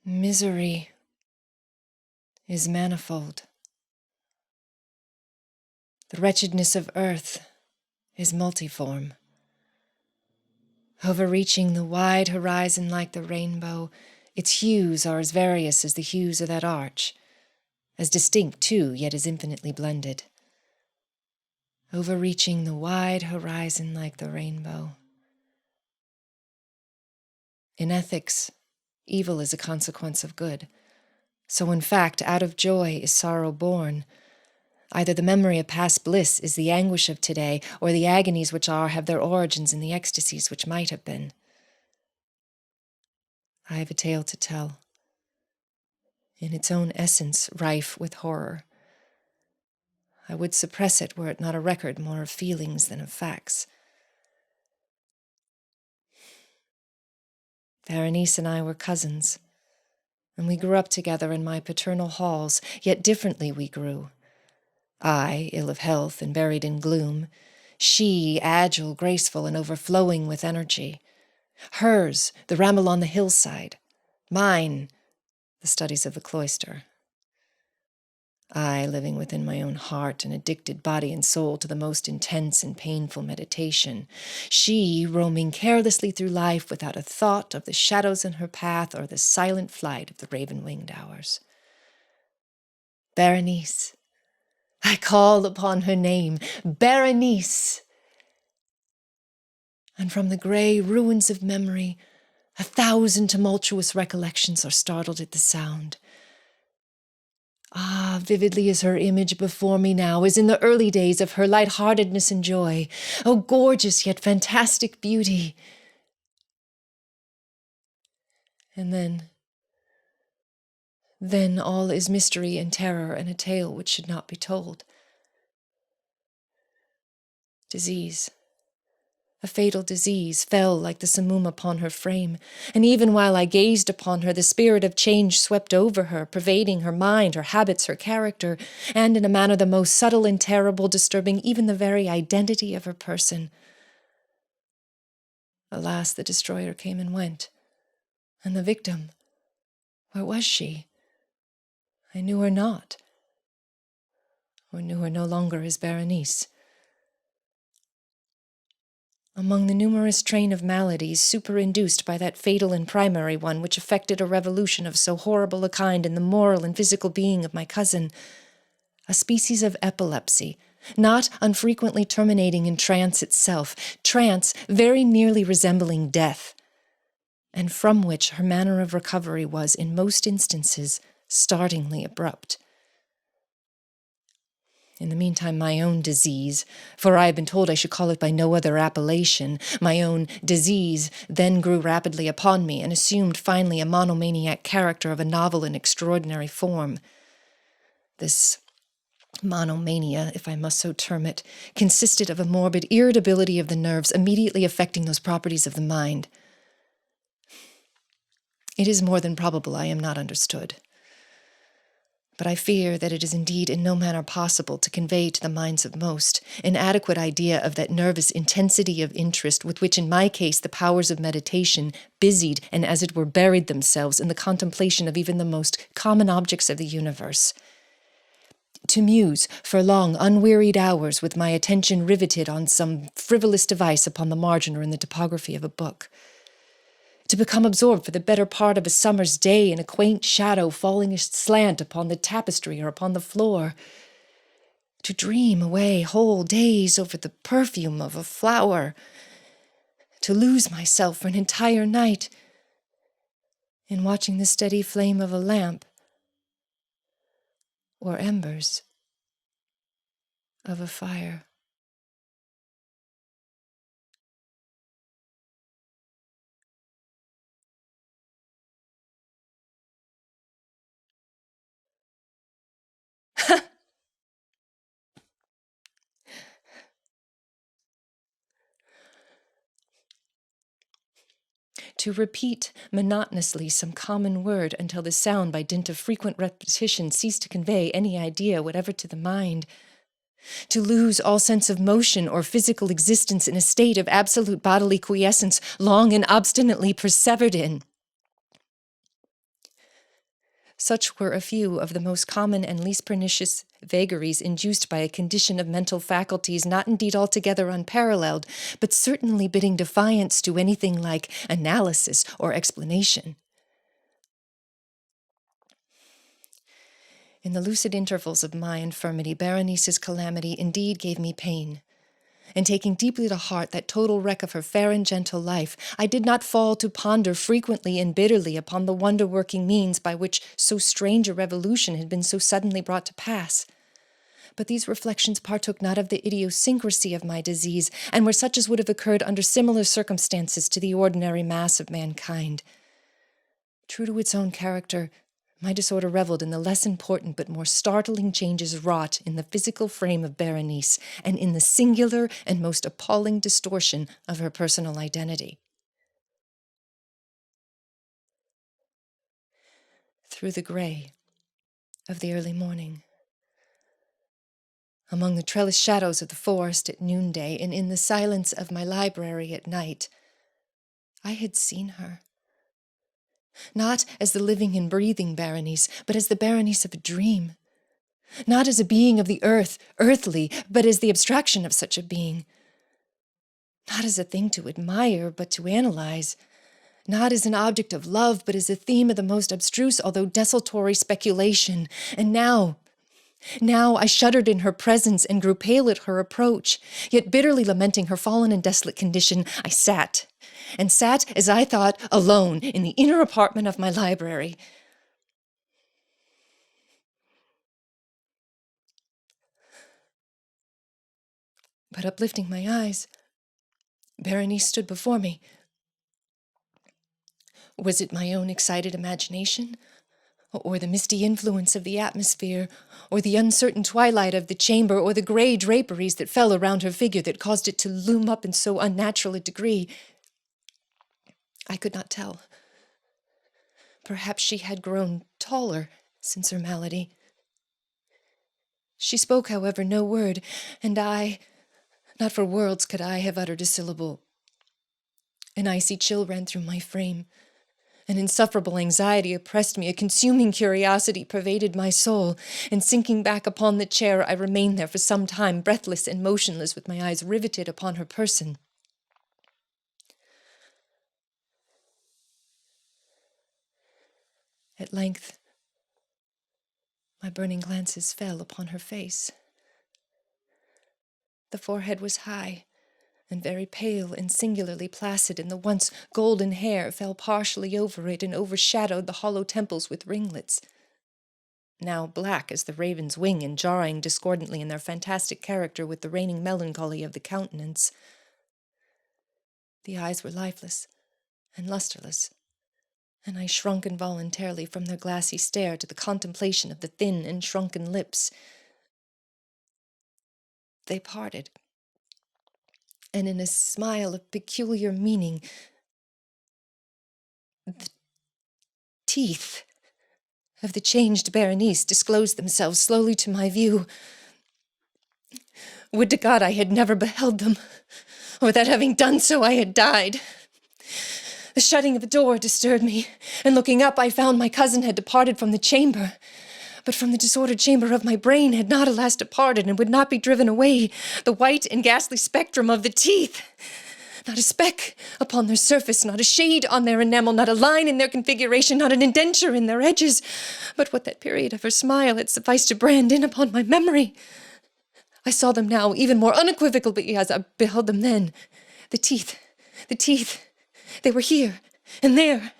Misery is manifold. The wretchedness of earth is multiform. Overreaching the wide horizon like the rainbow, its hues are as various as the hues of that arch, as distinct too, yet as infinitely blended. Overreaching the wide horizon like the rainbow. In ethics, evil is a consequence of good. So in fact, out of joy is sorrow born. Either the memory of past bliss is the anguish of today, or the agonies which are have their origins in the ecstasies which might have been. I have a tale to tell, in its own essence rife with horror. I would suppress it were it not a record more of feelings than of facts. Berenice and I were cousins, and we grew up together in my paternal halls, yet differently we grew. I, ill of health and buried in gloom, she, agile, graceful, and overflowing with energy. Hers, the ramble on the hillside. Mine, the studies of the cloister. I, living within my own heart and addicted body and soul to the most intense and painful meditation. She, roaming carelessly through life without a thought of the shadows in her path or the silent flight of the raven-winged hours. Berenice. I call upon her name, Berenice. And from the grey ruins of memory, 1,000 tumultuous recollections are startled at the sound. Ah, vividly is her image before me now, as in the early days of her light-heartedness and joy. Oh, gorgeous yet fantastic beauty. And then all is mystery and terror and a tale which should not be told. Disease. A fatal disease fell like the simoom upon her frame, and even while I gazed upon her, the spirit of change swept over her, pervading her mind, her habits, her character, and in a manner the most subtle and terrible, disturbing even the very identity of her person. Alas, the destroyer came and went, and the victim, where was she? I knew her not, or knew her no longer as Berenice. Among the numerous train of maladies superinduced by that fatal and primary one which effected a revolution of so horrible a kind in the moral and physical being of my cousin, a species of epilepsy, not unfrequently terminating in trance itself, trance very nearly resembling death, and from which her manner of recovery was, in most instances, startlingly abrupt. In the meantime, my own disease, for I had been told I should call it by no other appellation, my own disease then grew rapidly upon me and assumed finally a monomaniac character of a novel and extraordinary form. This monomania, if I must so term it, consisted of a morbid irritability of the nerves immediately affecting those properties of the mind. It is more than probable I am not understood. But I fear that it is indeed in no manner possible to convey to the minds of most an adequate idea of that nervous intensity of interest with which in my case the powers of meditation busied and as it were buried themselves in the contemplation of even the most common objects of the universe. To muse for long, unwearied hours with my attention riveted on some frivolous device upon the margin or in the topography of a book. To become absorbed for the better part of a summer's day in a quaint shadow falling aslant upon the tapestry or upon the floor. To dream away whole days over the perfume of a flower. To lose myself for an entire night in watching the steady flame of a lamp or embers of a fire. To repeat monotonously some common word until the sound, by dint of frequent repetition, ceased to convey any idea whatever to the mind. To lose all sense of motion or physical existence in a state of absolute bodily quiescence long and obstinately persevered in. Such were a few of the most common and least pernicious vagaries induced by a condition of mental faculties not indeed altogether unparalleled, but certainly bidding defiance to anything like analysis or explanation. In the lucid intervals of my infirmity, Berenice's calamity indeed gave me pain. And taking deeply to heart that total wreck of her fair and gentle life, I did not fall to ponder frequently and bitterly upon the wonder-working means by which so strange a revolution had been so suddenly brought to pass. But these reflections partook not of the idiosyncrasy of my disease, and were such as would have occurred under similar circumstances to the ordinary mass of mankind. True to its own character, my disorder reveled in the less important but more startling changes wrought in the physical frame of Berenice, and in the singular and most appalling distortion of her personal identity. Through the gray of the early morning, among the trellised shadows of the forest at noonday, and in the silence of my library at night, I had seen her. Not as the living and breathing Berenice, but as the Berenice of a dream. Not as a being of the earth, earthly, but as the abstraction of such a being. Not as a thing to admire, but to analyze. Not as an object of love, but as a theme of the most abstruse, although desultory speculation. And now I shuddered in her presence and grew pale at her approach, yet bitterly lamenting her fallen and desolate condition, I sat, as I thought, alone in the inner apartment of my library. But uplifting my eyes, Berenice stood before me. Was it my own excited imagination, or the misty influence of the atmosphere, or the uncertain twilight of the chamber, or the gray draperies that fell around her figure that caused it to loom up in so unnatural a degree? I could not tell. Perhaps she had grown taller since her malady. She spoke, however, no word, and not for worlds could I have uttered a syllable. An icy chill ran through my frame. An insufferable anxiety oppressed me, a consuming curiosity pervaded my soul, and sinking back upon the chair, I remained there for some time, breathless and motionless, with my eyes riveted upon her person. At length, my burning glances fell upon her face. The forehead was high, and very pale and singularly placid, and the once golden hair fell partially over it and overshadowed the hollow temples with ringlets, now black as the raven's wing and jarring discordantly in their fantastic character with the reigning melancholy of the countenance. The eyes were lifeless and lustreless, and I shrunk involuntarily from their glassy stare to the contemplation of the thin and shrunken lips. They parted, and in a smile of peculiar meaning, the teeth of the changed Berenice disclosed themselves slowly to my view. Would to God I had never beheld them, or that having done so I had died. The shutting of the door disturbed me, and looking up I found my cousin had departed from the chamber, but from the disordered chamber of my brain had not alas departed, and would not be driven away the white and ghastly spectrum of the teeth. Not a speck upon their surface, not a shade on their enamel, not a line in their configuration, not an indenture in their edges, but what that period of her smile had sufficed to brand in upon my memory. I saw them now even more unequivocally as I beheld them then. The teeth, they were here, and there,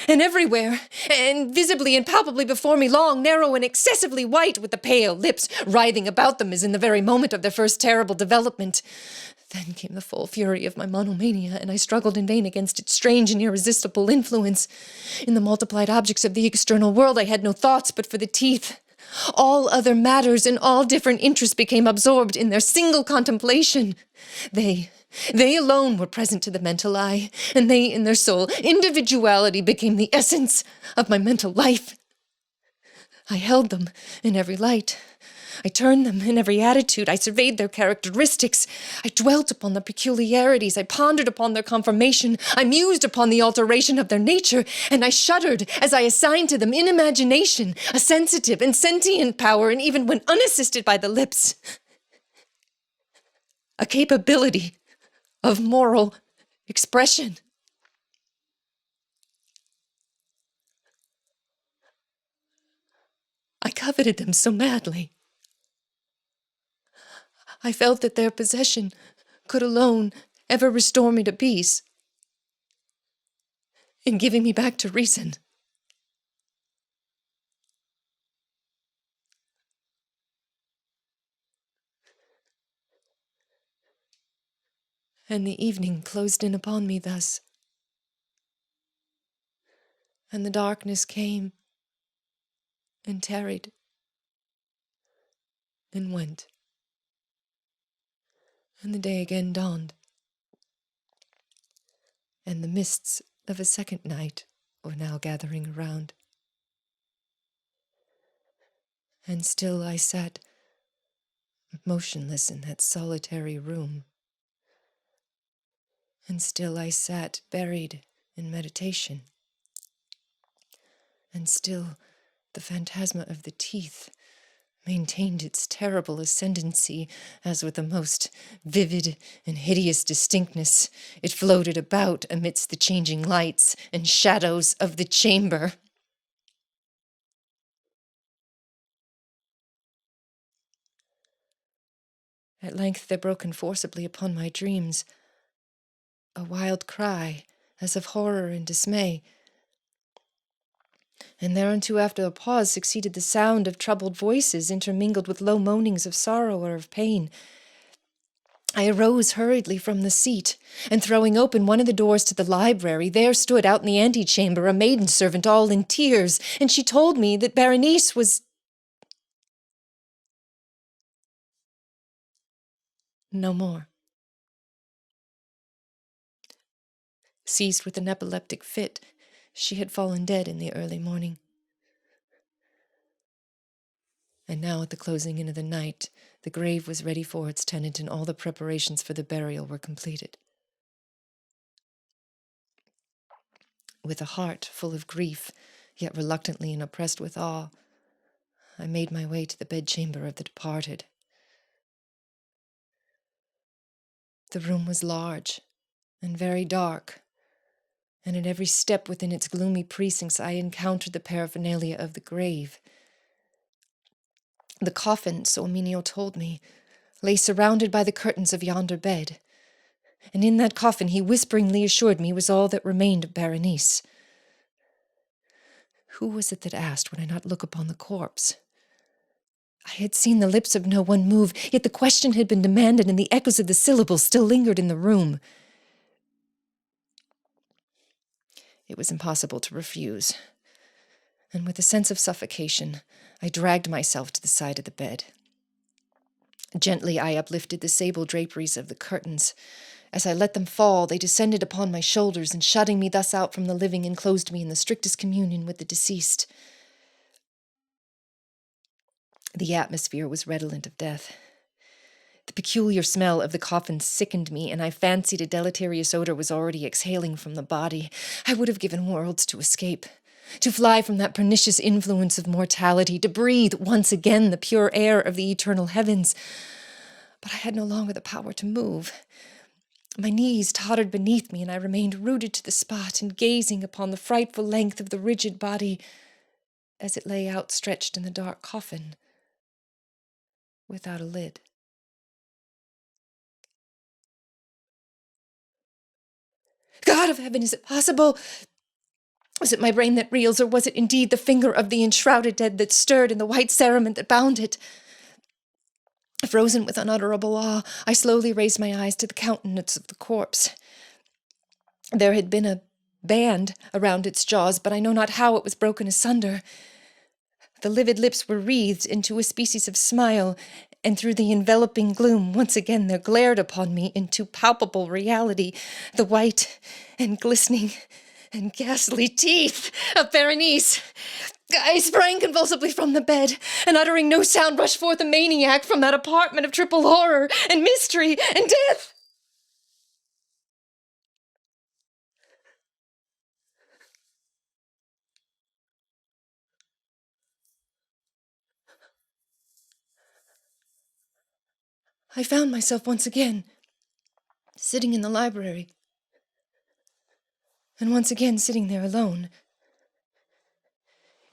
and everywhere, and visibly and palpably before me, long, narrow, and excessively white, with the pale lips writhing about them as in the very moment of their first terrible development. Then came the full fury of my monomania, and I struggled in vain against its strange and irresistible influence. In the multiplied objects of the external world I had no thoughts but for the teeth. All other matters and all different interests became absorbed in their single contemplation. They alone were present to the mental eye, and they in their sole individuality became the essence of my mental life. I held them in every light. I turned them in every attitude. I surveyed their characteristics. I dwelt upon their peculiarities. I pondered upon their conformation. I mused upon the alteration of their nature, and I shuddered as I assigned to them in imagination a sensitive and sentient power, and even when unassisted by the lips, a capability of moral expression. I coveted them so madly. I felt that their possession could alone ever restore me to peace, in giving me back to reason. And the evening closed in upon me thus, and the darkness came and tarried and went, and the day again dawned, and the mists of a second night were now gathering around. And still I sat motionless in that solitary room, and still I sat buried in meditation, and still the phantasma of the teeth maintained its terrible ascendancy, as with the most vivid and hideous distinctness it floated about amidst the changing lights and shadows of the chamber. At length there broke in forcibly upon my dreams a wild cry, as of horror and dismay, and thereunto after a pause succeeded the sound of troubled voices intermingled with low moanings of sorrow or of pain. I arose hurriedly from the seat, and throwing open one of the doors to the library, there stood out in the antechamber a maiden-servant all in tears, and she told me that Berenice was no more. Seized with an epileptic fit, she had fallen dead in the early morning. And now at the closing in of the night, the grave was ready for its tenant, and all the preparations for the burial were completed. With a heart full of grief, yet reluctantly and oppressed with awe, I made my way to the bedchamber of the departed. The room was large and very dark, and at every step within its gloomy precincts I encountered the paraphernalia of the grave. The coffin, so Aminio told me, lay surrounded by the curtains of yonder bed, and in that coffin he whisperingly assured me was all that remained of Berenice. Who was it that asked, would I not look upon the corpse? I had seen the lips of no one move, yet the question had been demanded, and the echoes of the syllables still lingered in the room. It was impossible to refuse, and with a sense of suffocation, I dragged myself to the side of the bed. Gently I uplifted the sable draperies of the curtains. As I let them fall, they descended upon my shoulders, and shutting me thus out from the living, enclosed me in the strictest communion with the deceased. The atmosphere was redolent of death. The peculiar smell of the coffin sickened me, and I fancied a deleterious odor was already exhaling from the body. I would have given worlds to escape, to fly from that pernicious influence of mortality, to breathe once again the pure air of the eternal heavens. But I had no longer the power to move. My knees tottered beneath me, and I remained rooted to the spot and gazing upon the frightful length of the rigid body as it lay outstretched in the dark coffin, without a lid. God of heaven, is it possible? Was it my brain that reels, or was it indeed the finger of the enshrouded dead that stirred in the white cerement that bound it? Frozen with unutterable awe, I slowly raised my eyes to the countenance of the corpse. There had been a band around its jaws, but I know not how it was broken asunder. The livid lips were wreathed into a species of smile, and through the enveloping gloom once again there glared upon me into palpable reality the white and glistening and ghastly teeth of Berenice. I sprang convulsively from the bed, and uttering no sound rushed forth a maniac from that apartment of triple horror and mystery and death. I found myself once again sitting in the library, and once again sitting there alone.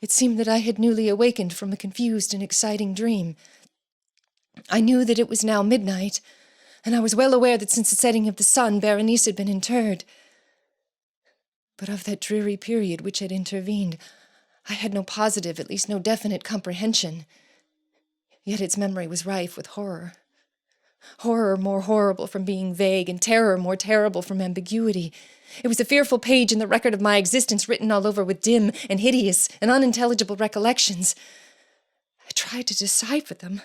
It seemed that I had newly awakened from a confused and exciting dream. I knew that it was now midnight, and I was well aware that since the setting of the sun, Berenice had been interred. But of that dreary period which had intervened, I had no positive, at least no definite comprehension. Yet its memory was rife with horror. Horror more horrible from being vague, and terror more terrible from ambiguity. It was a fearful page in the record of my existence, written all over with dim and hideous and unintelligible recollections. I tried to decipher them,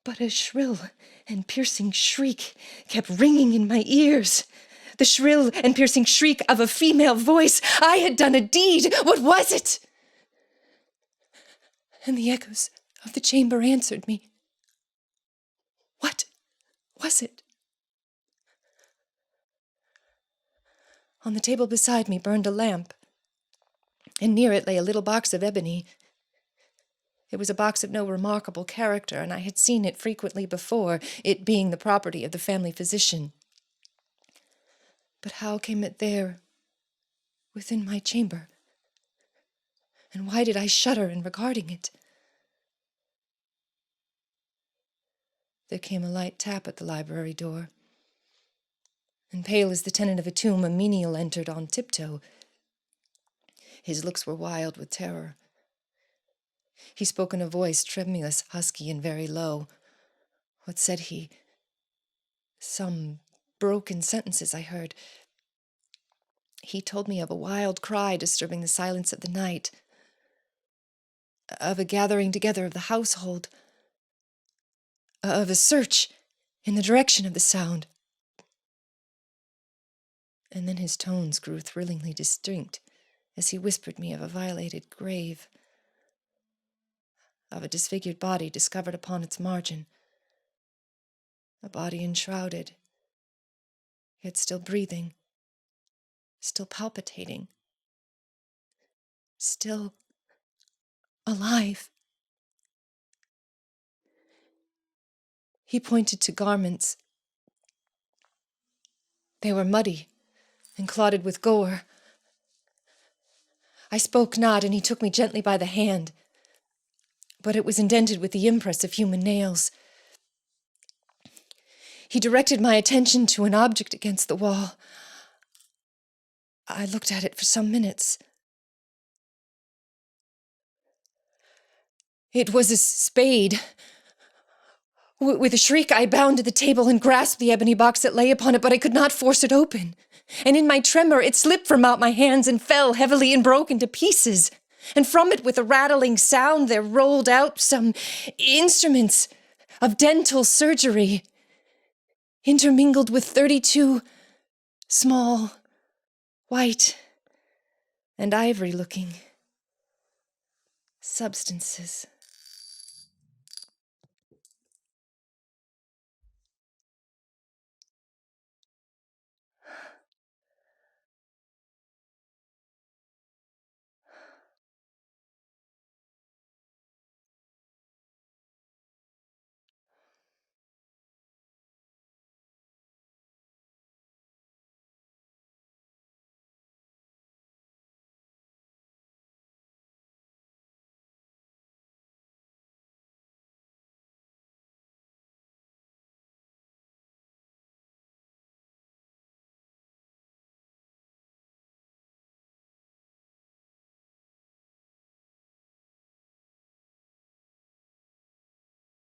but a shrill and piercing shriek kept ringing in my ears. The shrill and piercing shriek of a female voice. I had done a deed. What was it? And the echoes of the chamber answered me. What was it? On the table beside me burned a lamp, and near it lay a little box of ebony. It was a box of no remarkable character, and I had seen it frequently before, it being the property of the family physician. But how came it there, within my chamber? And why did I shudder in regarding it? There came a light tap at the library door, and pale as the tenant of a tomb, a menial entered on tiptoe. His looks were wild with terror. He spoke in a voice tremulous, husky, and very low. What said he? Some broken sentences I heard. He told me of a wild cry disturbing the silence of the night, of a gathering together of the household, of a search in the direction of the sound. And then his tones grew thrillingly distinct as he whispered me of a violated grave, of a disfigured body discovered upon its margin, a body enshrouded, yet still breathing, still palpitating, still alive. He pointed to garments. They were muddy and clotted with gore. I spoke not, and he took me gently by the hand, but it was indented with the impress of human nails. He directed my attention to an object against the wall. I looked at it for some minutes. It was a spade. With a shriek, I bounded the table and grasped the ebony box that lay upon it, but I could not force it open. And in my tremor, it slipped from out my hands and fell heavily and broke into pieces. And from it, with a rattling sound, there rolled out some instruments of dental surgery, intermingled with 32 small, white, and ivory-looking substances.